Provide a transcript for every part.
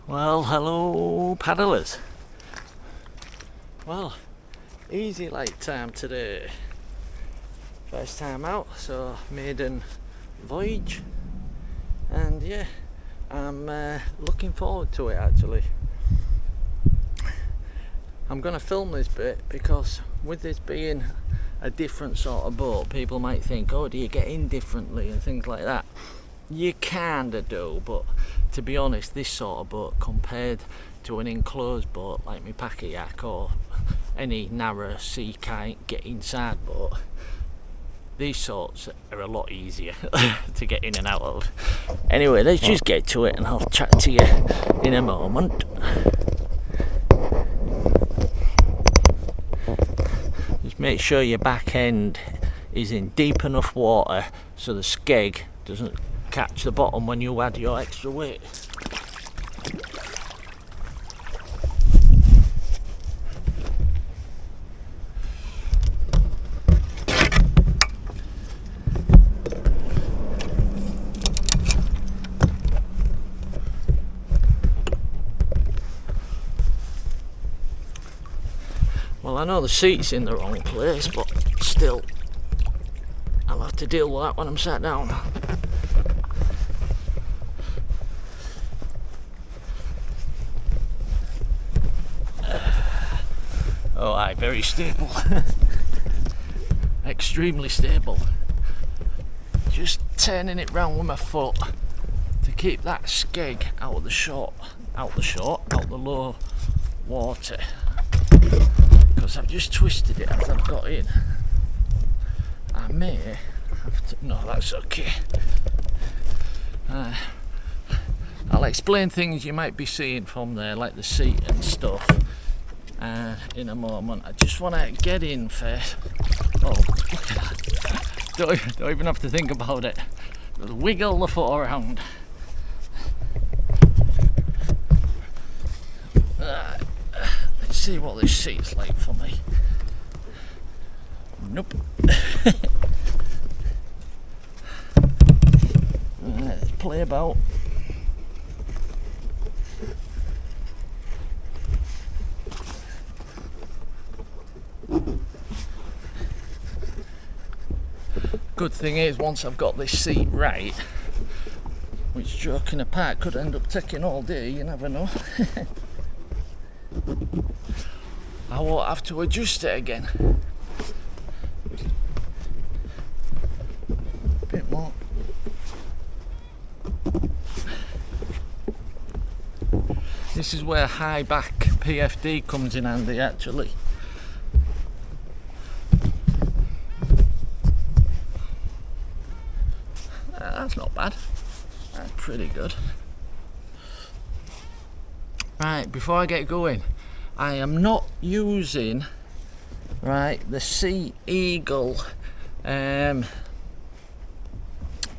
Well, hello paddlers. Well, easy light time today. First time out, so maiden voyage, and yeah, I'm looking forward to it actually. I'm gonna film this bit because with this being a different sort of boat, people might think, oh, do you get in differently and things like that. You kinda do, but to be honest, this sort of boat compared to an enclosed boat like my KAYAK or any narrow sea kayak get inside boat, these sorts are a lot easier to get in and out of. Anyway, let's just get to it and I'll chat to you in a moment. Just make sure your back end is in deep enough water so the skeg doesn't catch the bottom when you add your extra weight. Well, I know the seat's in the wrong place, but still, I'll have to deal with that when I'm sat down. Oh, aye, very stable. Extremely stable. Just turning it round with my foot to keep that skeg out of the low water. Because I've just twisted it as I've got in. I may have to. No, that's okay. I'll explain things you might be seeing from there, like the seat and stuff, in a moment. I just want to get in first. Oh, look at that. Don't even have to think about it. Just wiggle the foot around. Let's see what this seat's like for me. Nope. Let's play about. Good thing is, once I've got this seat right, which joking apart could end up taking all day, you never know. I won't have to adjust it again. A bit more. This is where high back PFD comes in handy actually. That's not bad. That's pretty good. Right, before I get going, I am not using the Sea Eagle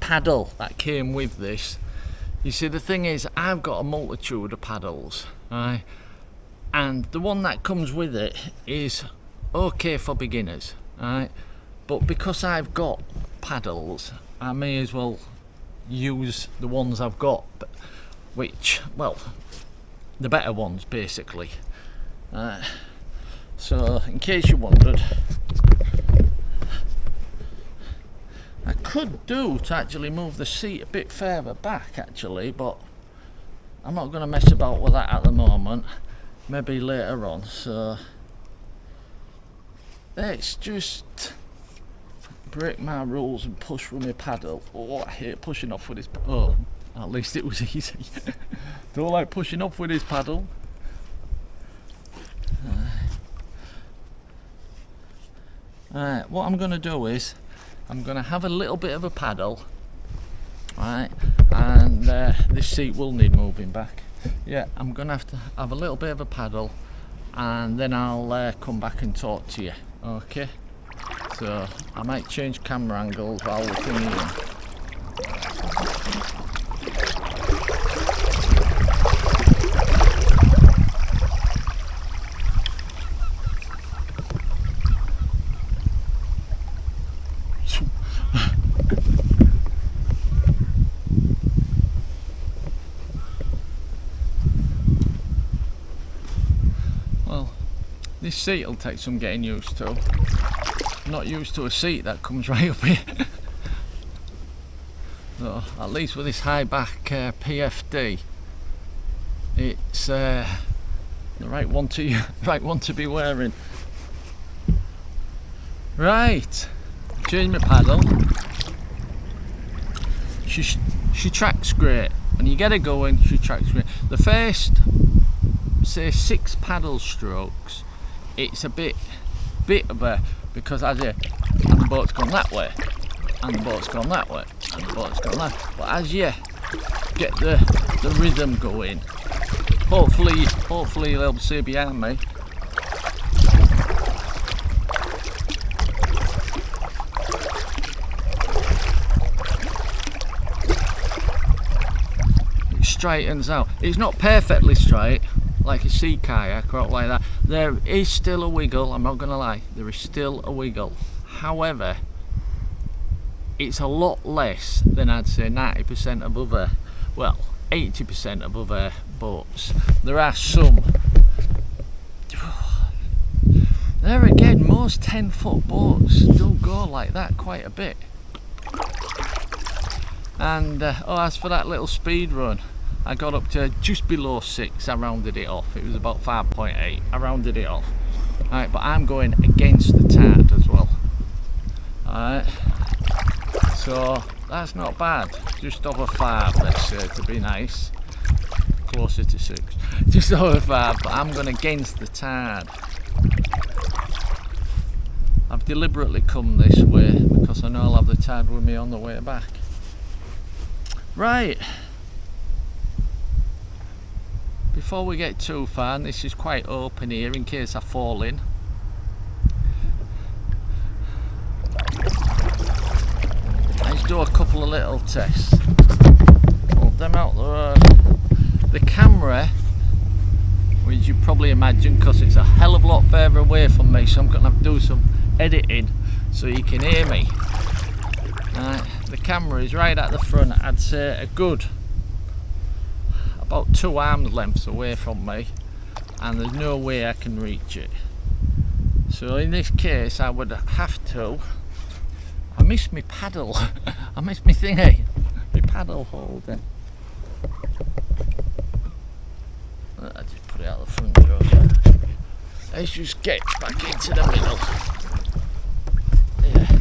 paddle that came with this. You see, the thing is, I've got a multitude of paddles, right? And the one that comes with it is okay for beginners, right? But because I've got paddles, I may as well use the ones I've got, which, well, the better ones basically. So in case you wondered, I could do to actually move the seat a bit further back actually, but I'm not going to mess about with that at the moment, maybe later on. So let's just break my rules and push with my paddle. Oh, I hate pushing off with this. Oh, at least it was easy. Don't like pushing off with this paddle. Alright, what I'm going to do is I'm going to have a little bit of a paddle, right, and this seat will need moving back. Yeah, I'm going to have a little bit of a paddle, and then I'll come back and talk to you, okay? So I might change camera angles while we're thinking. This seat will take some getting used to. I'm not used to a seat that comes right up here. So at least with this high back PFD, it's the right one to be wearing. Right, change my paddle. She tracks great. When you get her going, she tracks great. The first, say, 6 paddle strokes, it's a bit of a, because as you, and the boat's gone that way, and the boat's gone that way, and the boat's gone that way. But as you get the rhythm going, hopefully you'll be able to see behind me. Straightens out. It's not perfectly straight like a sea kayak or like that. There is still a wiggle, I'm not gonna lie, there is still a wiggle. However, it's a lot less than I'd say 90% of other, well, 80% of other boats. There are some. There again, most 10-foot boats do go like that quite a bit. And as for that little speed run, I got up to just below 6, I rounded it off. It was about 5.8, I rounded it off. Alright, but I'm going against the tide as well. Alright, so that's not bad. Just over 5, let's say, to be nice. Closer to 6. Just over 5, but I'm going against the tide. I've deliberately come this way because I know I'll have the tide with me on the way back. Right. Before we get too far, and this is quite open here in case I fall in. Let's do a couple of little tests. Hold them out the road. The camera, which you probably imagine, because it's a hell of a lot further away from me, so I'm going to have to do some editing so you can hear me. The camera is right at the front, I'd say a good about 2 arms lengths away from me, and there's no way I can reach it. So in this case I would have to, I missed my paddle. I missed my thingy, my paddle holder. I just put it out the front door. Let's just get back into the middle. Yeah.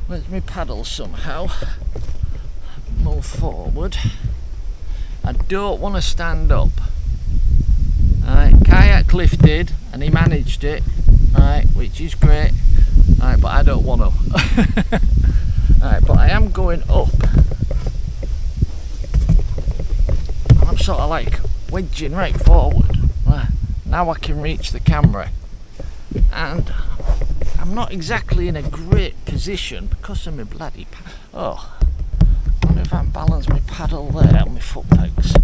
Where's my paddle somehow? Move forward. I don't want to stand up. Kayak lifted and he managed it, which is great. But I don't want to. But I am going up. And I'm sort of like wedging right forward. Now I can reach the camera. And I'm not exactly in a great position because of my bloody I wonder if I can balance my paddle there on my foot pegs.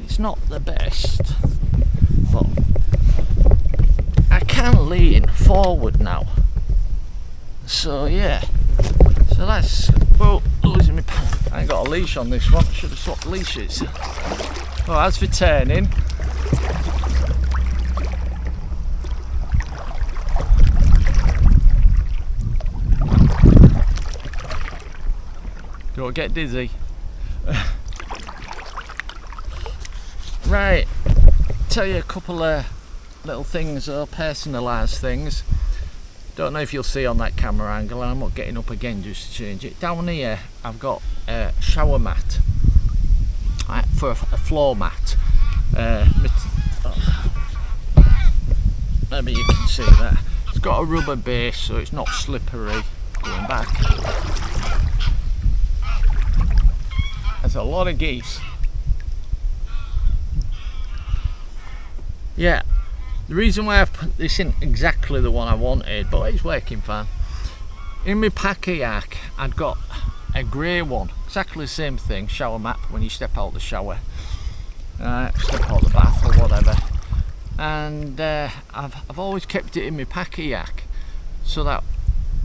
It's not the best, but I can lean forward now. So yeah, so that's, well, losing my paddle. I ain't got a leash on this one, I should have swapped leashes. Well, as for turning, don't get dizzy. Right, tell you a couple of little things, or personalised things. Don't know if you'll see on that camera angle, and I'm not getting up again just to change it. Down here I've got a shower mat, for a floor mat. Maybe you can see that. It's got a rubber base so it's not slippery going back. There's a lot of geese. Yeah, the reason why I've put this in exactly the one I wanted, but it's working fine. In my KAYAK, I'd got a grey one, exactly the same thing, shower mat when you step out the shower, step out the bath or whatever. And I've always kept it in my KAYAK so that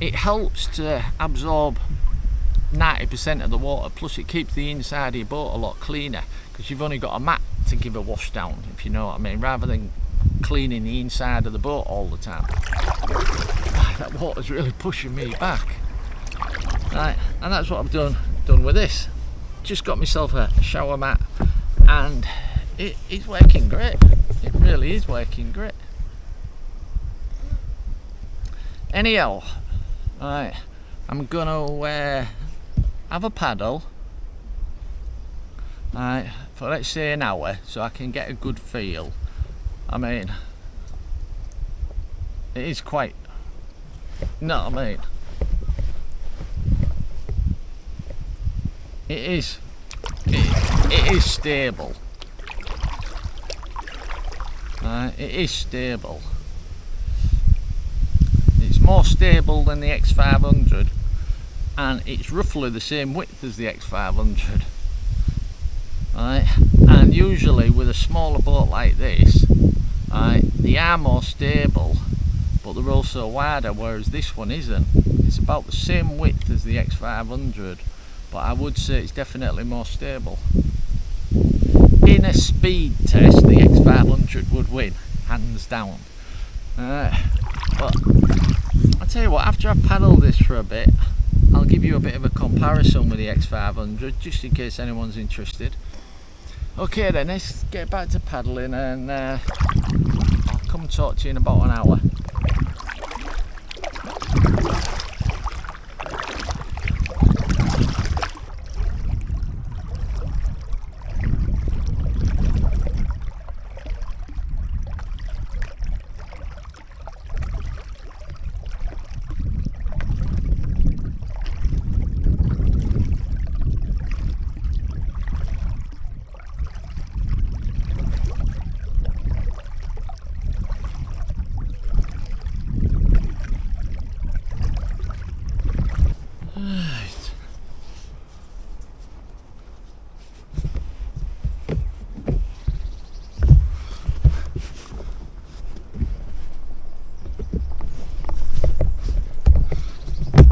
it helps to absorb 90% of the water, plus it keeps the inside of your boat a lot cleaner because you've only got a mat to give a wash down, if you know what I mean, rather than cleaning the inside of the boat all the time. That water's really pushing me back. Right, and that's what I've done with this. Just got myself a shower mat, and it's working great. It really is working great. Anyhow, right, I'm gonna have a paddle, right, for let's say an hour, so I can get a good feel. I mean, it is quite, you know what I mean? It is stable. It is stable. It's more stable than the X500, and it's roughly the same width as the X500. And usually with a smaller boat like this, they are more stable, but they're also wider, whereas this one isn't. It's about the same width as the X500, but I would say it's definitely more stable. In a speed test, the X500 would win, hands down. But I'll tell you what, after I've paddled this for a bit, I'll give you a bit of a comparison with the X500, just in case anyone's interested. Okay then, let's get back to paddling, and I'll come talk to you in about an hour.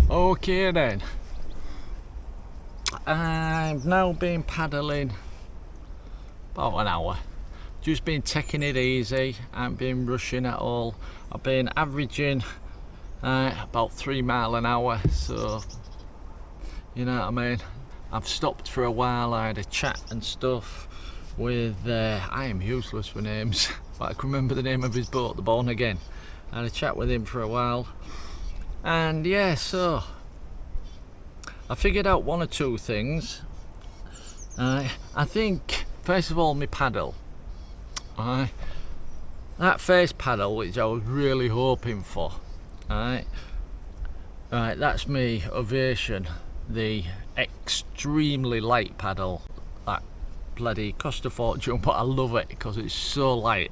Okay then, I've now been paddling about an hour, just been taking it easy, I haven't been rushing at all. I've been averaging about 3 miles an hour, so you know what I mean. I've stopped for a while, I had a chat and stuff with, I am useless with names, but I can remember the name of his boat, the Born Again. I had a chat with him for a while, and yeah, so I figured out one or two things. I think, first of all, my paddle. That face paddle, which I was really hoping for. That's my Ovation, the extremely light paddle. That bloody cost a fortune, but I love it because it's so light.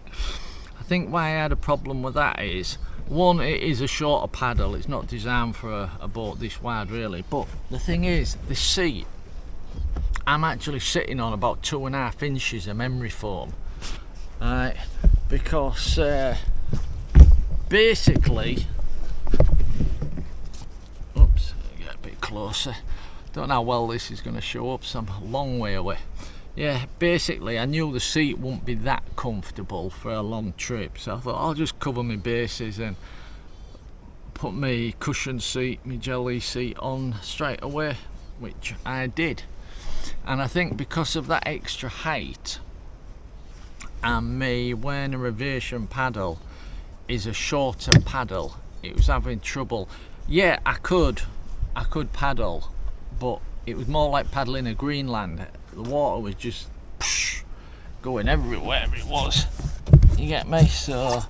I think why I had a problem with that is, one, it is a shorter paddle, it's not designed for a boat this wide really, but the thing is, the seat, I'm actually sitting on about 2.5 inches of memory foam, because basically, oops, get a bit closer, don't know how well this is going to show up, so I'm a long way away. Yeah, basically I knew the seat wouldn't be that comfortable for a long trip, so I thought I'll just cover my bases and put my cushion seat, my jelly seat on straight away, which I did. And I think because of that extra height, and me wearing a Ovation paddle is a shorter paddle, it was having trouble. Yeah, I could paddle, but it was more like paddling a Greenland. The water was just going everywhere it was, you get me, so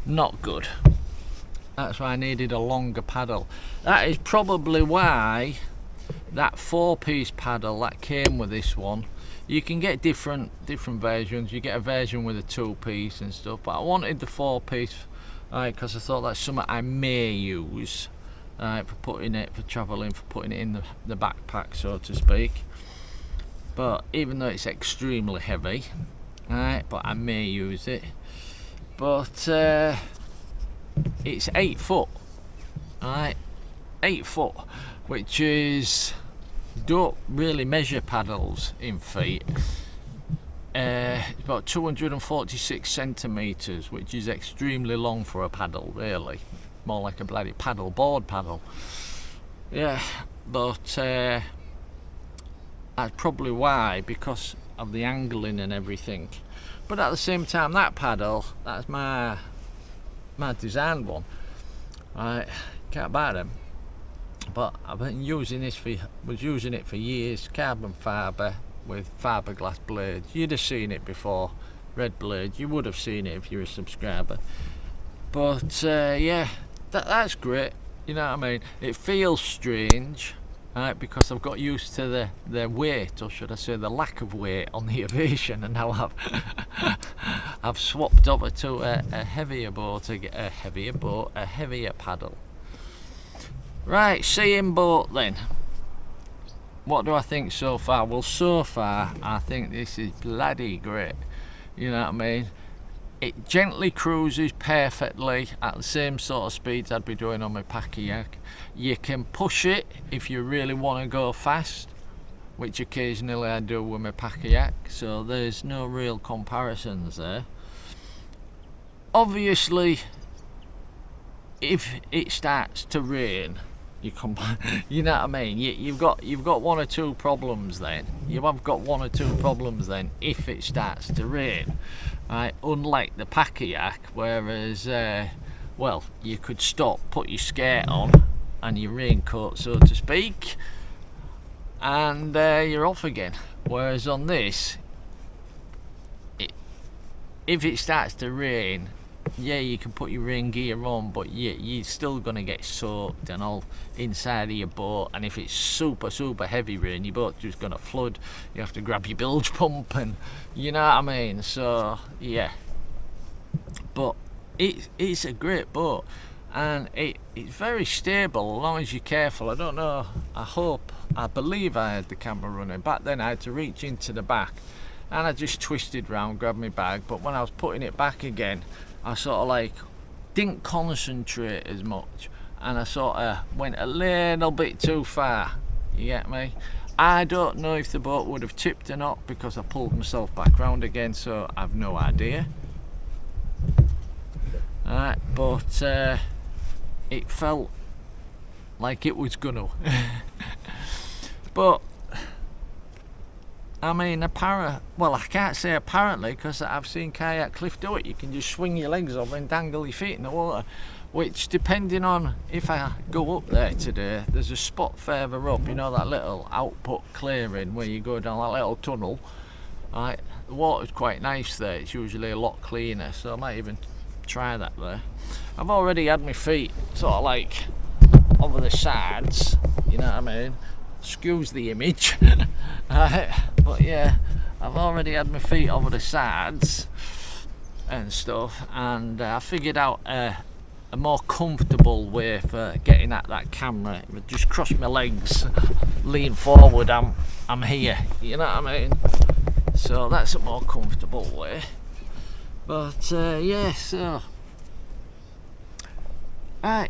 not good. That's why I needed a longer paddle. That is probably why that 4-piece paddle that came with this one, you can get different versions. You get a version with a 2-piece and stuff, but I wanted the 4-piece because I thought that's something I may use for travelling, for putting it in the backpack, so to speak. But even though it's extremely heavy, but I may use it. But it's 8 foot, 8 foot, which is, don't really measure paddles in feet. It's about 246 centimetres, which is extremely long for a paddle, really. More like a bloody paddle board paddle. Yeah, but that's probably why, because of the angling and everything. But at the same time, that paddle, that's my designed one. I can't buy them. But I've been using this was using it for years. Carbon fibre with fiberglass blades. You'd have seen it before. Red blades. You would have seen it if you're a subscriber. But yeah, that's great. You know what I mean? It feels strange, right? Because I've got used to the weight, or should I say, the lack of weight on the Ovation, and now I've swapped over to a heavier boat, a heavier paddle. Right, seeing boat then. What do I think so far? Well, so far I think this is bloody great. You know what I mean? It gently cruises perfectly at the same sort of speeds I'd be doing on my KAYAK. You can push it if you really want to go fast, which occasionally I do with my KAYAK, so there's no real comparisons there. Obviously, if it starts to rain, you know what I mean? You've got one or two problems then. You have got one or two problems then if it starts to rain. Right? Unlike the KAYAK, whereas well, you could stop, put your skirt on and your raincoat, so to speak, and you're off again. Whereas on this, if it starts to rain, yeah, you can put your rain gear on, but you're still gonna get soaked and all inside of your boat. And if it's super heavy rain, your boat's just gonna flood. You have to grab your bilge pump, and you know what I mean. So yeah, but it's a great boat, and it's very stable as long as you're careful. I don't know, I believe I had the camera running. Back then I had to reach into the back, and I just twisted round, grabbed my bag. But when I was putting it back again, I sort of like didn't concentrate as much, and I sort of went a little bit too far. You get me? I don't know if the boat would have tipped or not, because I pulled myself back round again, so I've no idea. Alright, but it felt like it was gonna. But I mean, well, I can't say apparently, because I've seen KAYAK Cliff do it. You can just swing your legs over and dangle your feet in the water, which, depending on if I go up there today, there's a spot further up, you know, that little output clearing where you go down that little tunnel. Right, the water's quite nice there. It's usually a lot cleaner, so I might even try that there. I've already had my feet sort of like over the sides, you know what I mean? Excuse the image. Right, but yeah, I've already had my feet over the sides and stuff, and I figured out a more comfortable way for getting at that camera. Just cross my legs, lean forward, I'm here, you know what I mean? So that's a more comfortable way. But yeah, so right,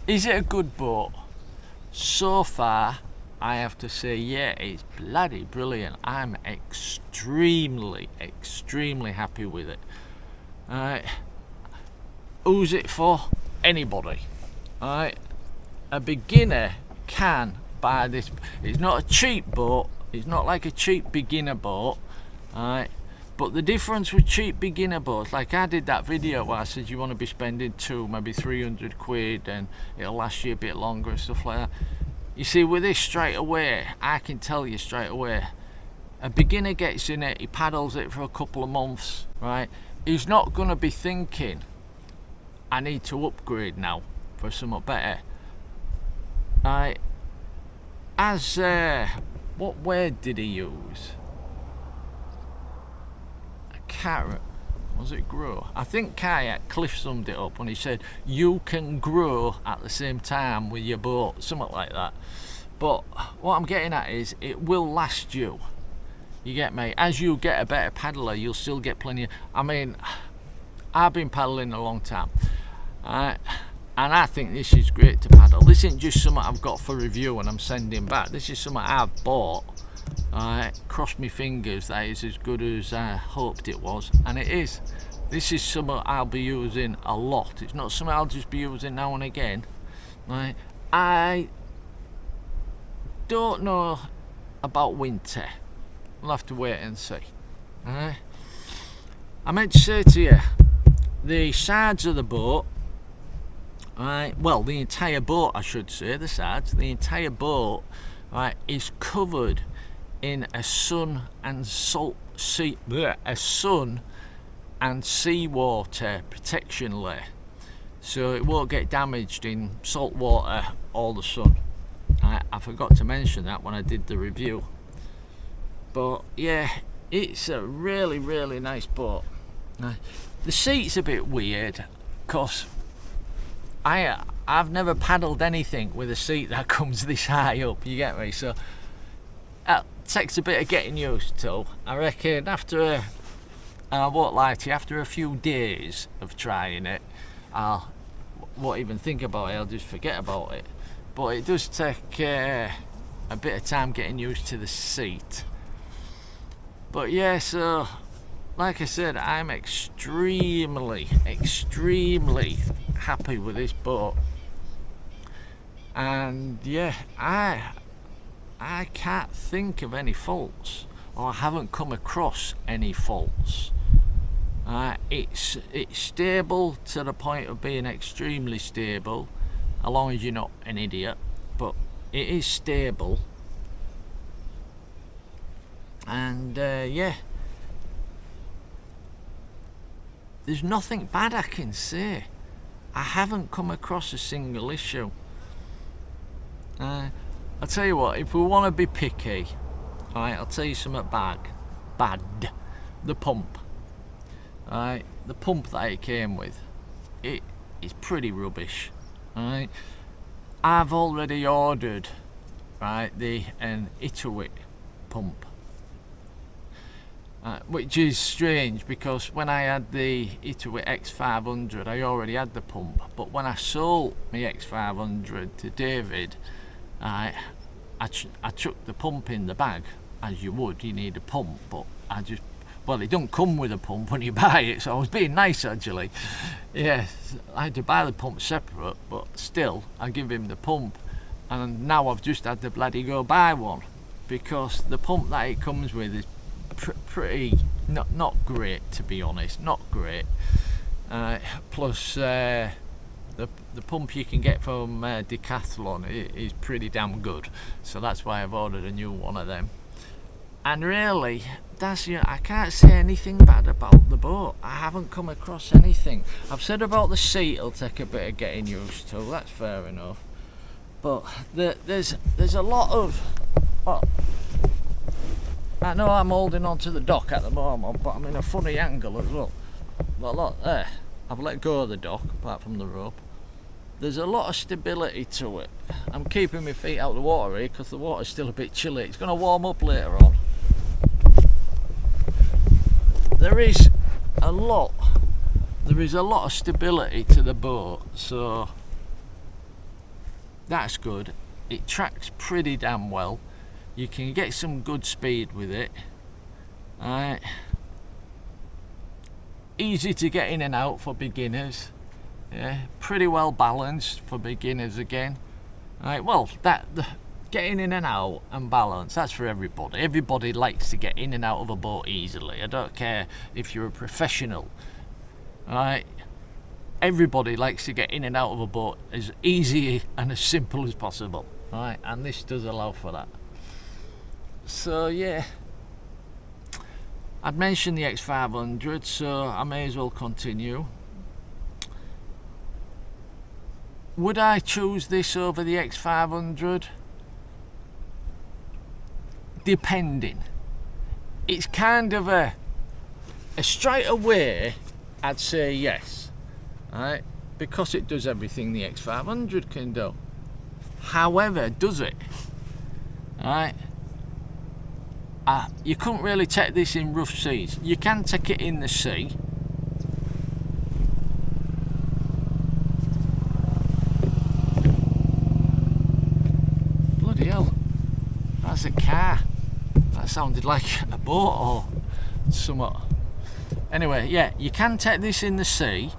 is it a good boat? So far, I have to say, yeah, it's bloody brilliant. I'm extremely happy with it. Alright, who's it for? Anybody. Alright, a beginner can buy this. It's not a cheap boat. It's not like a cheap beginner boat. Alright, but the difference with cheap beginner boats, like I did that video where I said you want to be spending maybe 300 quid and it'll last you a bit longer and stuff like that. You see, with this straight away, I can tell you straight away, a beginner gets in it, he paddles it for a couple of months, right? He's not going to be thinking, I need to upgrade now for something better. Right? As, what word did he use? Carrot, was it grow? I think KAYAK Cliff summed it up when he said you can grow at the same time with your boat, something like that. But what I'm getting at is it will last you. You get me? As you get a better paddler, you'll still get plenty. I mean, I've been paddling a long time, and I think this is great to paddle. This isn't just something I've got for review and I'm sending back. This is something I've bought. Cross my fingers that it's as good as I hoped it was, and it is. This is something I'll be using a lot. It's not something I'll just be using now and again. Right? I don't know about winter. We'll have to wait and see. Right? I meant to say to you, the sides of the boat, well, the entire boat, I should say, the sides, the entire boat, is covered in a sun and seawater protection layer, so it won't get damaged in salt water or the sun. I forgot to mention that when I did the review, but yeah, it's a really, really nice boat. The seat's a bit weird because I've never paddled anything with a seat that comes this high up, you get me? So it takes a bit of getting used to. I reckon after and I won't lie to you, after a few days of trying it, I won't even think about it, I'll just forget about it. But it does take a bit of time getting used to the seat. But yeah, so like I said, I'm extremely happy with this boat. And yeah, I can't think of any faults, or I haven't come across any faults. It's stable to the point of being extremely stable, as long as you're not an idiot, but it is stable. And yeah, there's nothing bad I can say. I haven't come across a single issue. I'll tell you what, if we want to be picky, I'll tell you something bad. The pump. The pump that it came with, it is pretty rubbish. I've already ordered an EZLite pump, which is strange because when I had the EZLite X500 I already had the pump, but when I sold my X500 to David, I chucked the pump in the bag, as you would. You need a pump, but it don't come with a pump when you buy it, so I was being nice actually. Yes, I had to buy the pump separate, but still I give him the pump, and now I've just had to bloody go buy one because the pump that it comes with is pretty not great, to be honest, not great. Plus the pump you can get from Decathlon is pretty damn good, so that's why I've ordered a new one of them. And really, I can't say anything bad about the boat. I haven't come across anything. I've said about the seat it'll take a bit of getting used to, that's fair enough, but there's a lot of, well, I know I'm holding on to the dock at the moment, but I'm in a funny angle as well. But look there, I've let go of the dock apart from the rope. There's a lot of stability to it. I'm keeping my feet out of the water here because the water's still a bit chilly. It's going to warm up later on. There is a lot of stability to the boat, so that's good. It tracks pretty damn well. You can get some good speed with it. Easy to get in and out for beginners. Yeah, pretty well balanced for beginners again. Well, getting in and out and balance, that's for everybody. Everybody likes to get in and out of a boat easily. I don't care if you're a professional. Everybody likes to get in and out of a boat as easy and as simple as possible. And this does allow for that. So yeah, I'd mentioned the X500, so I may as well continue. Would I choose this over the X500? Depending. It's kind of a straight away I'd say yes, because it does everything the X500 can do. However, does it? You couldn't really take this in rough seas. You can take it in the sea. Bloody hell, that's a car. That sounded like a boat or something. Anyway, yeah, you can take this in the sea,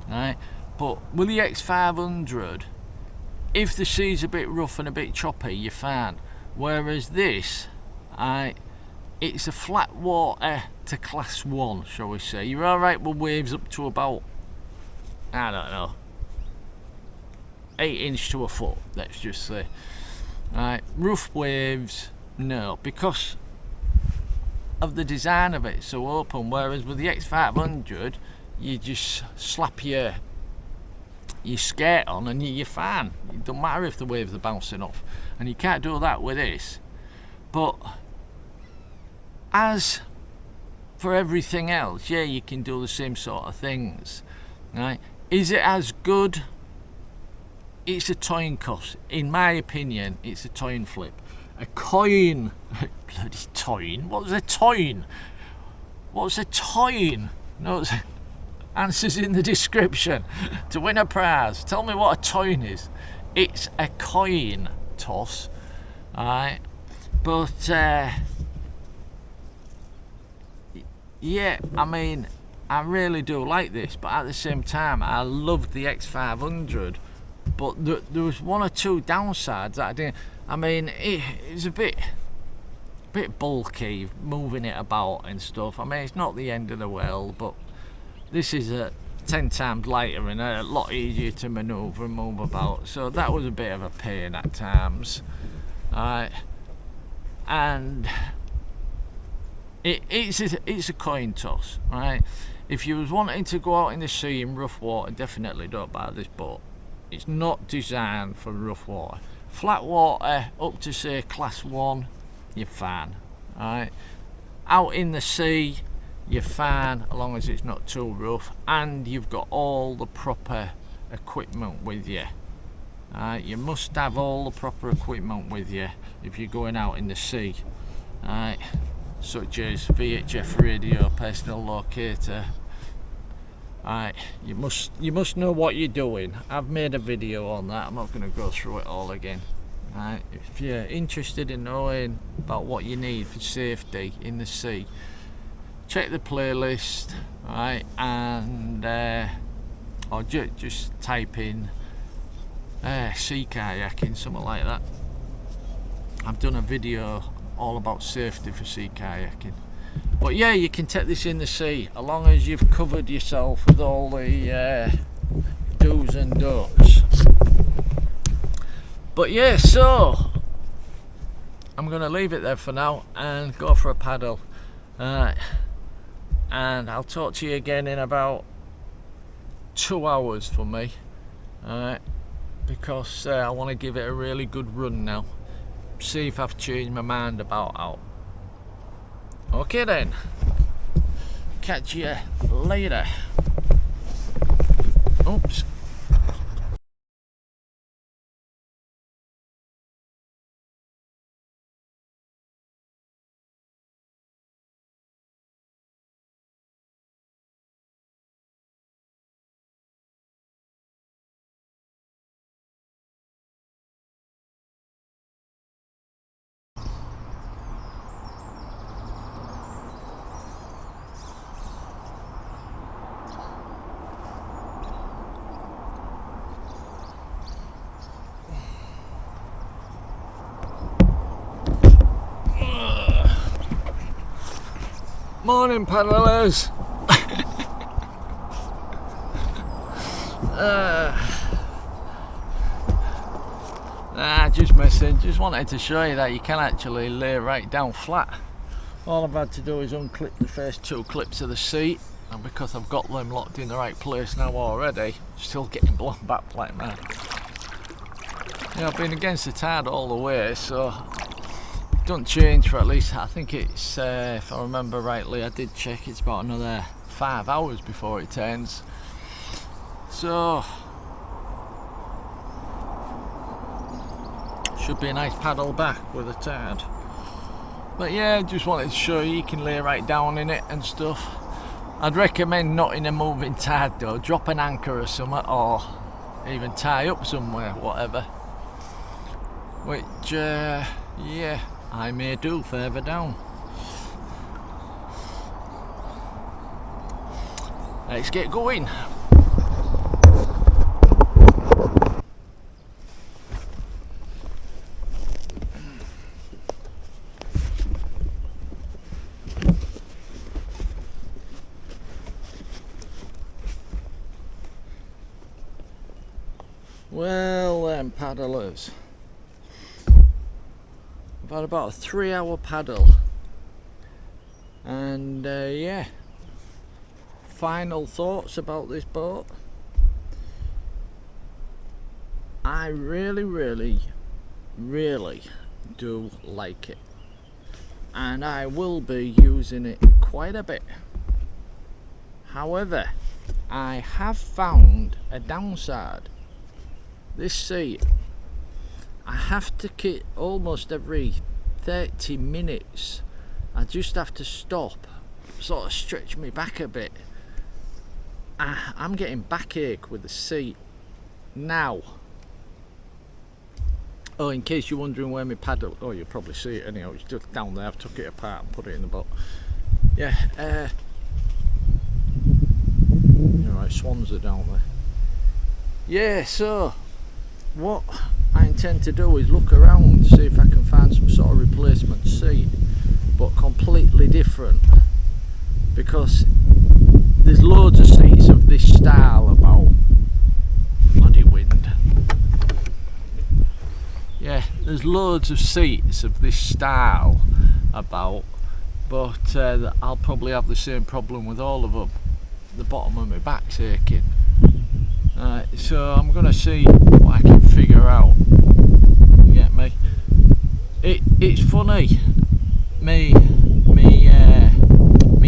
right? But with the X500, if the sea's a bit rough and a bit choppy, you're fine. Whereas this, it's a flat water to class 1, shall we say. You're alright with waves up to about, I don't know, 8 inch to a foot, let's just say. Rough waves, no, because of the design of it, so open. Whereas with the X500, you just slap your skate on and you're fine. It don't matter if the waves are bouncing off, and you can't do that with this. But as for everything else, yeah, you can do the same sort of things, right? Is it as good? It's a coin toss. In my opinion, it's a coin flip. A coin. Bloody coin. What's a coin? What's a coin? No, answers in the description to win a prize. Tell me what a coin is. It's a coin toss, alright? But yeah, I mean, I really do like this, but at the same time, I loved the X500. But there was one or two downsides that I didn't. I mean, it's a bit bulky, moving it about and stuff. I mean, it's not the end of the world, but this is a 10 times lighter and a lot easier to manoeuvre and move about. So that was a bit of a pain at times. And it's a coin toss, right? If you was wanting to go out in the sea in rough water, definitely don't buy this boat. It's not designed for rough water. Flat water up to say class 1, you're fine. Right? Out in the sea, you're fine as long as it's not too rough and you've got all the proper equipment with you. You must have all the proper equipment with you if you're going out in the sea. Such as VHF radio, personal locator. You must know what you're doing. I've made a video on that. I'm not going to go through it all again. If you're interested in knowing about what you need for safety in the sea, check the playlist, and or just type in sea kayaking, something like that. I've done a video all about safety for sea kayaking. But yeah, you can take this in the sea as long as you've covered yourself with all the do's and don'ts. But yeah, so I'm going to leave it there for now and go for a paddle. And I'll talk to you again in about 2 hours for me. Because I want to give it a really good run now. See if I've changed my mind about out. Okay then, catch you later. Oops. Morning, paddlers. Just messing. Just wanted to show you that you can actually lay right down flat. All I've had to do is unclip the first 2 clips of the seat, and because I've got them locked in the right place now already, still getting blown back like mad. Yeah, I've been against the tide all the way, so don't change for at least, I think it's, if I remember rightly, I did check, it's about another 5 hours before it turns. So should be a nice paddle back with a tide. But yeah, just wanted to show you can lay right down in it and stuff. I'd recommend not in a moving tide though. Drop an anchor or something, or even tie up somewhere, whatever. Which yeah, I may do further down. Let's get going. Well then, paddlers, I've had about a 3-hour paddle, and yeah, final thoughts about this boat. I really do like it, and I will be using it quite a bit. However, I have found a downside. This seat, I have to kit almost every 30 minutes. I just have to stop, sort of stretch me back a bit. I'm getting backache with the seat now. Oh, in case you're wondering where my paddle, oh, you'll probably see it anyhow, it's just down there. I've took it apart and put it in the boat. Yeah, alright, swans are down there. Yeah, so what I intend to do is look around, see if I can find some sort of replacement seat, but completely different, because there's loads of seats of this style about. Bloody wind. Yeah, there's loads of seats of this style about, but I'll probably have the same problem with all of them. The bottom of my back's aching. So I'm gonna see what I can figure out. You get me? It's funny. Me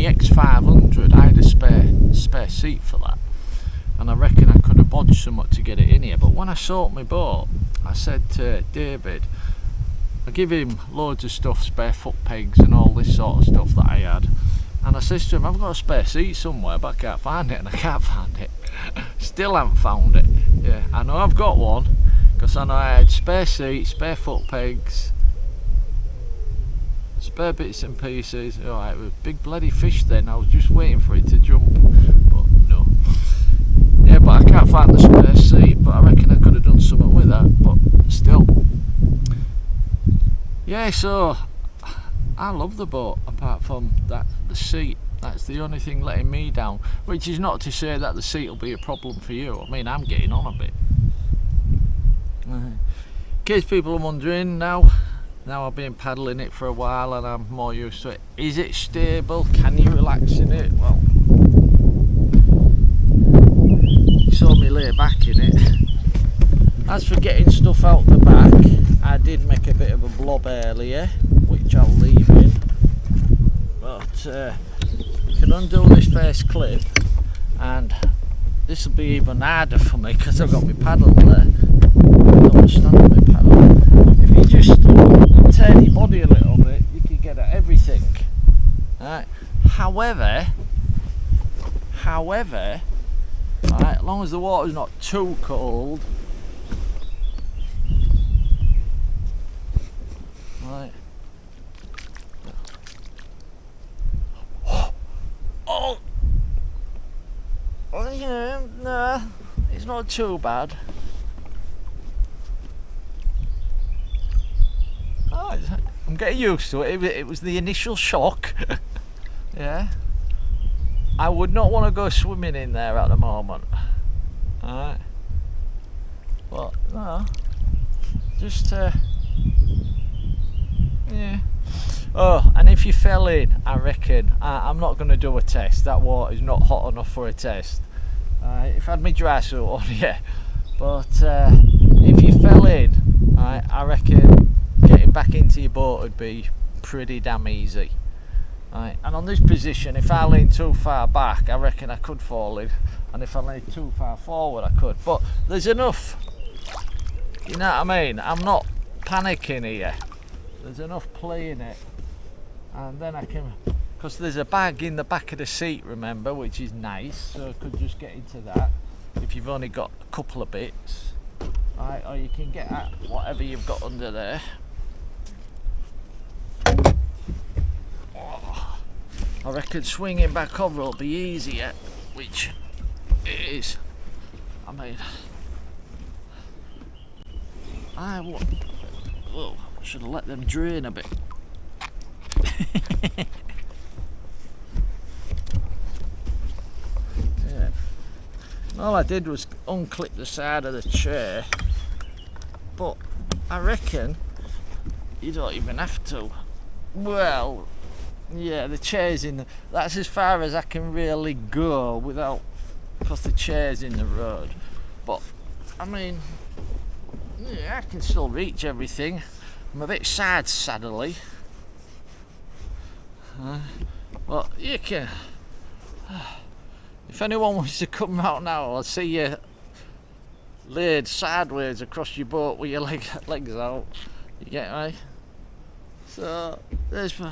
X500, I had a spare seat for that, and I reckon I could have bodged somewhat to get it in here. But when I sorted my boat, I said to David, I give him loads of stuff, spare foot pegs and all this sort of stuff that I had, and I says to him, I've got a spare seat somewhere, but I can't find it, and I can't find it. Still haven't found it. Yeah, I know I've got one, because I know I had spare seat, spare foot pegs, spare bits and pieces. Alright, it was a big bloody fish then. I was just waiting for it to jump, but no. Yeah, but I can't find the spare seat, but I reckon I could have done something with that, but still. Yeah, so I love the boat, apart from that, the seat. That's the only thing letting me down, which is not to say that the seat will be a problem for you. I mean, I'm getting on a bit. In case people are wondering, now I've been paddling it for a while and I'm more used to it. Is it stable? Can you relax in it? Well, you saw me lay back in it. As for getting stuff out the back, I did make a bit of a blob earlier, which I'll leave in. But you can undo this first clip, and this will be even harder for me because I've got my paddle there. I don't stand on my paddle. If you just turn your body a little bit, you can get at everything. Right. However, right, as long as the water's not too cold, right. Oh, yeah, no, it's not too bad. Oh, I'm getting used to it. It was the initial shock. Yeah. I would not want to go swimming in there at the moment. Alright. But no. Just yeah. Oh, and if you fell in, I reckon I'm not going to do a test. That water is not hot enough for a test. If I had my dry suit on, yeah. But if you fell in, I reckon getting back into your boat would be pretty damn easy. Right, and on this position, if I lean too far back, I reckon I could fall in, and if I lean too far forward, I could. But there's enough, you know what I mean? I'm not panicking here. There's enough play in it, and then I can, because there's a bag in the back of the seat, remember, which is nice, so I could just get into that if you've only got a couple of bits. Right, or you can get at whatever you've got under there. I reckon swinging back over will be easier. which it is. I mean, whoa, should have let them drain a bit. Yeah. All I did was unclip the side of the chair, but I reckon you don't even have to. Well, yeah, the chair's in the, that's as far as I can really go without, because the chair's in the road. But I mean, yeah, I can still reach everything. I'm a bit sad, sadly. But you can, if anyone wants to come out now, I'll see you laid sideways across your boat with your legs out. You get me? So there's, you know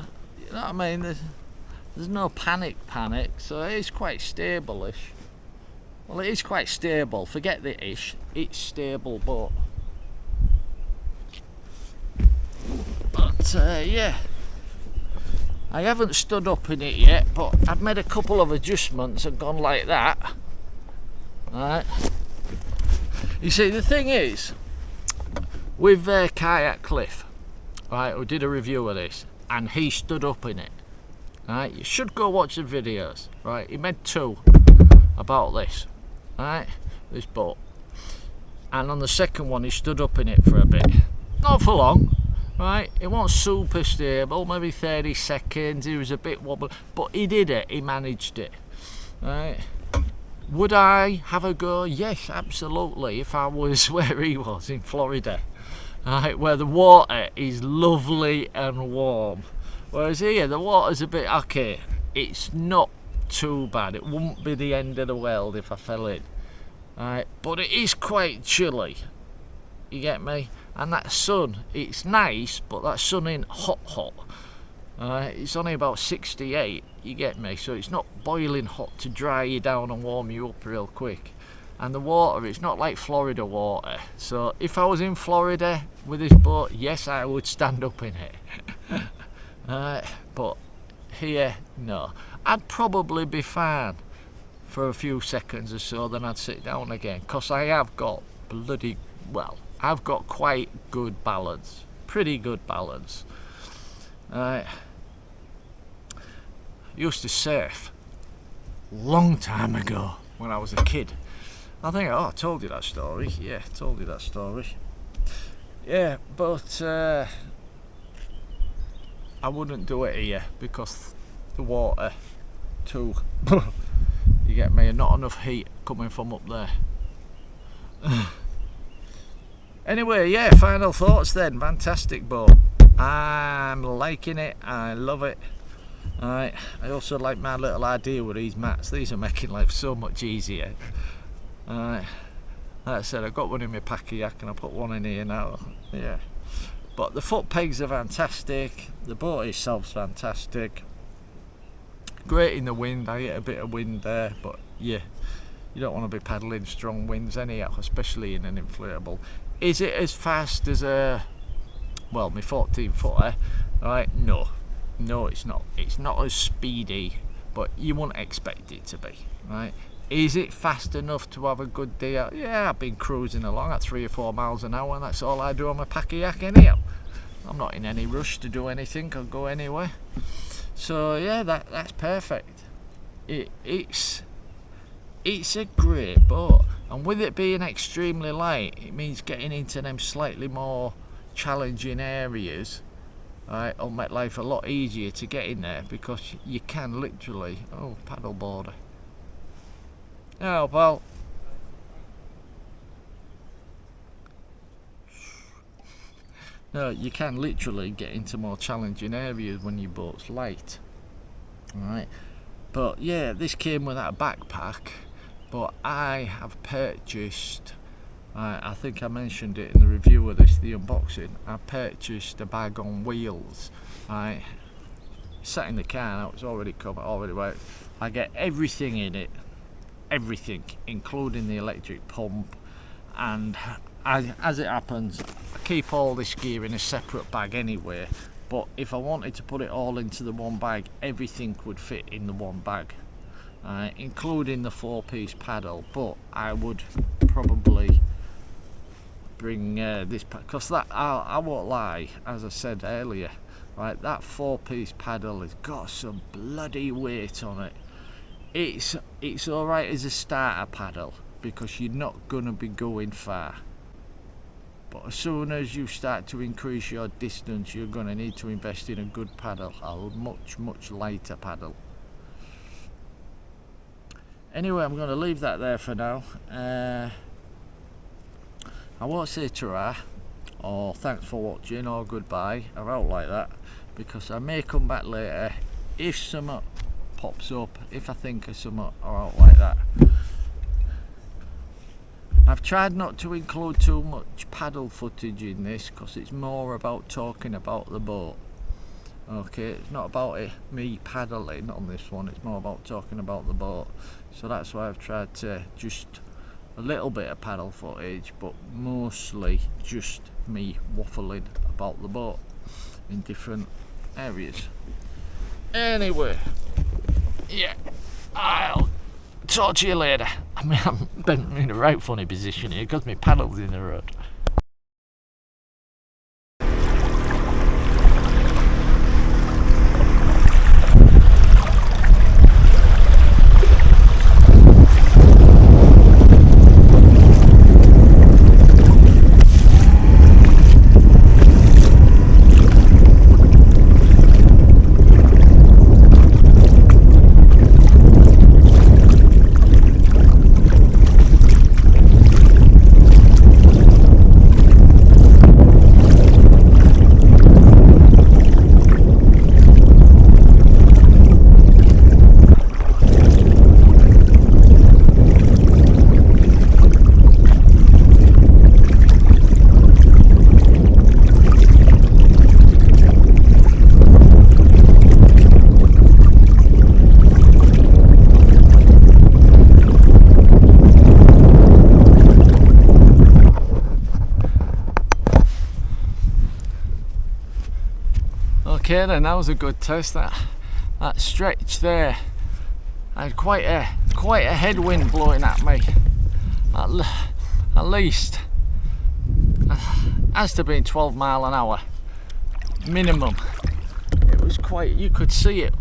what I mean, there's no panic, so it is quite stable-ish. Well, it is quite stable, forget the ish, it's stable, but yeah, I haven't stood up in it yet, but I've made a couple of adjustments and gone like that. Right, you see, the thing is with Kayak Cliff, right, we did a review of this and he stood up in it. Right, you should go watch the videos. Right, he made 2 about this, right, this boat, and on the second one he stood up in it for a bit, not for long. Right, it wasn't super stable, maybe 30 seconds, he was a bit wobbly, but he did it, he managed it. Right, would I have a go? Yes, absolutely, if I was where he was in Florida. Right, where the water is lovely and warm, whereas here the water's a bit, okay, it's not too bad, it wouldn't be the end of the world if I fell in. Right, but it is quite chilly, you get me, and that sun, it's nice, but that sun ain't hot. It's only about 68, you get me, so it's not boiling hot to dry you down and warm you up real quick. And the water, it's not like Florida water, so if I was in Florida with this boat, yes, I would stand up in it. But here, no, I'd probably be fine for a few seconds or so, then I'd sit down again, because I have got I've got quite good balance, pretty good balance. I used to surf long time ago when I was a kid. I think, I told you that story. Yeah, told you that story. Yeah, but I wouldn't do it here because the water too, you get me, and not enough heat coming from up there. Anyway, yeah, final thoughts then. Fantastic boat. I'm liking it. I love it. Alright, I also like my little idea with these mats. These are making life so much easier. Alright, like I said, I got one in my KAYAK and I put one in here now. Yeah, but the foot pegs are fantastic. The boat itself's fantastic. Great in the wind. I get a bit of wind there, but yeah, you don't want to be paddling strong winds anyhow, especially in an inflatable. Is it as fast as my 14 footer? Right, no, it's not. It's not as speedy, but you wouldn't expect it to be. Right, is it fast enough to have a good day out? Yeah, I've been cruising along at 3 or 4 miles an hour, and that's all I do on my KAYAK anyhow. I'm not in any rush to do anything or go anywhere. So yeah, that's perfect. It's a great boat, and with it being extremely light, it means getting into them slightly more challenging areas. Right, it'll make life a lot easier to get in there, because you can literally, paddleboarder. Oh well. No, you can literally get into more challenging areas when your boat's light. Alright, but yeah, this came without a backpack, but I have purchased, I think I mentioned it in the review of this, the unboxing, I purchased a bag on wheels. I sat in the car now, it's already come, already right. I get everything in it, everything, including the electric pump, and as it happens, I keep all this gear in a separate bag anyway, but if I wanted to put it all into the one bag, everything would fit in the one bag. including the 4-piece paddle, but I would probably bring this, because that I won't lie, as I said earlier, right, that 4-piece paddle has got some bloody weight on it. It's alright as a starter paddle because you're not gonna be going far, but as soon as you start to increase your distance, you're gonna need to invest in a good paddle, a much lighter paddle. Anyway, I'm going to leave that there for now. I won't say ta-ra or thanks for watching or goodbye or out like that, because I may come back later if something pops up, if I think of something or out like that. I've tried not to include too much paddle footage in this because it's more about talking about the boat. Okay, it's not about me paddling on this one, it's more about talking about the boat. So that's why I've tried to just a little bit of paddle footage, but mostly just me waffling about the boat in different areas. Anyway, yeah, I'll talk to you later. I mean, I'm bent in a right funny position here because my paddle's in the road. Okay then, that was a good test. That stretch there, I had quite a headwind blowing at me. At least has to be 12 mile an hour minimum. It was quite, you could see it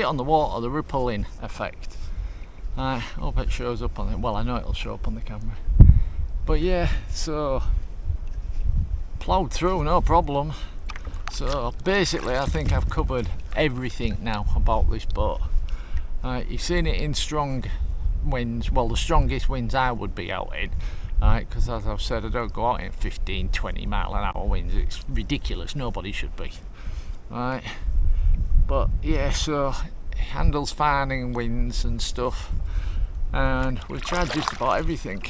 on the water, the rippling effect. I hope it shows up on it. Well, I know it'll show up on the camera, but yeah, so ploughed through no problem. So basically I think I've covered everything now about this boat. You've seen it in strong winds, well, the strongest winds I would be out in, because as I've said, I don't go out in 15-20 mile an hour winds. It's ridiculous, nobody should be, right? But yeah, so it handles fine in winds and stuff, and we've tried just about everything.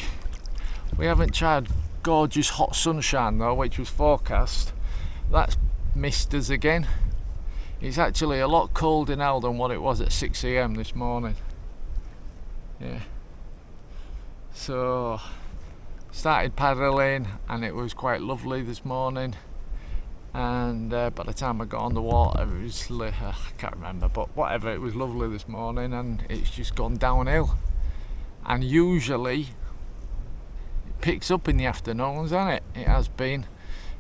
We haven't tried gorgeous hot sunshine though, which was forecast. That's missed us again. It's actually a lot colder now than what it was at 6 AM this morning. Yeah, so started paddling and it was quite lovely this morning, and by the time I got on the water it was I can't remember, but whatever, it was lovely this morning, and it's just gone downhill. And usually it picks up in the afternoons, hasn't it? It has been.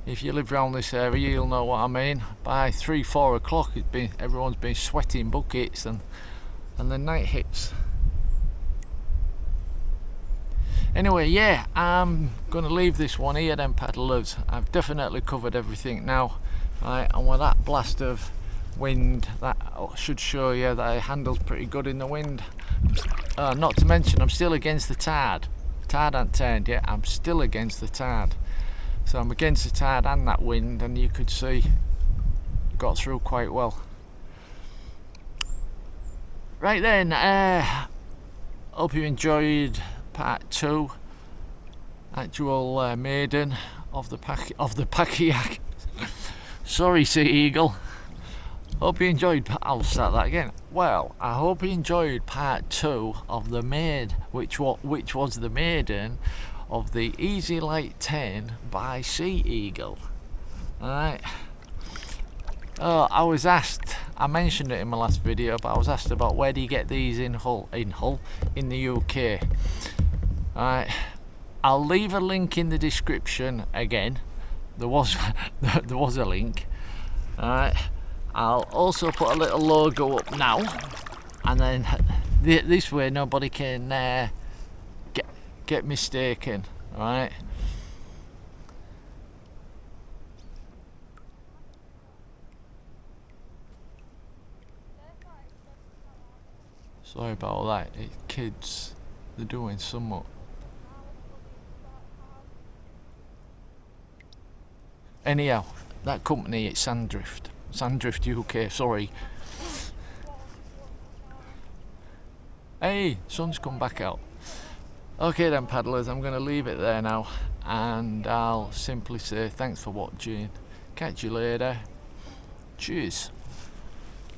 If you live around this area, you'll know what I mean. By 3-4 o'clock, everyone's been sweating buckets, and the night hits. Anyway, yeah, I'm going to leave this one here then, paddlers. I've definitely covered everything now. Right, and with that blast of wind, that should show you that it handles pretty good in the wind. Not to mention, I'm still against the tide. Tide hasn't turned yet, I'm still against the tide. So I'm against the tide and that wind, and you could see got through quite well. Right then, hope you enjoyed part 2, actual maiden of the KAYAK. Sorry, Sea Eagle. Hope you enjoyed. I'll start that again. Well, I hope you enjoyed part 2 of the maid, which was the maiden of the EZLite10 by Sea Eagle. Alright. I was asked I mentioned it in my last video, but I was asked about where do you get these in the UK. Alright, I'll leave a link in the description again. There was a link. Alright, I'll also put a little logo up now, and then this way nobody can get mistaken. Alright. Sorry about that, kids, they're doing somewhat. Anyhow, that company, it's Sandrift UK, sorry. Hey, sun's come back out. Okay then paddlers, I'm going to leave it there now, and I'll simply say thanks for watching. Catch you later. Cheers.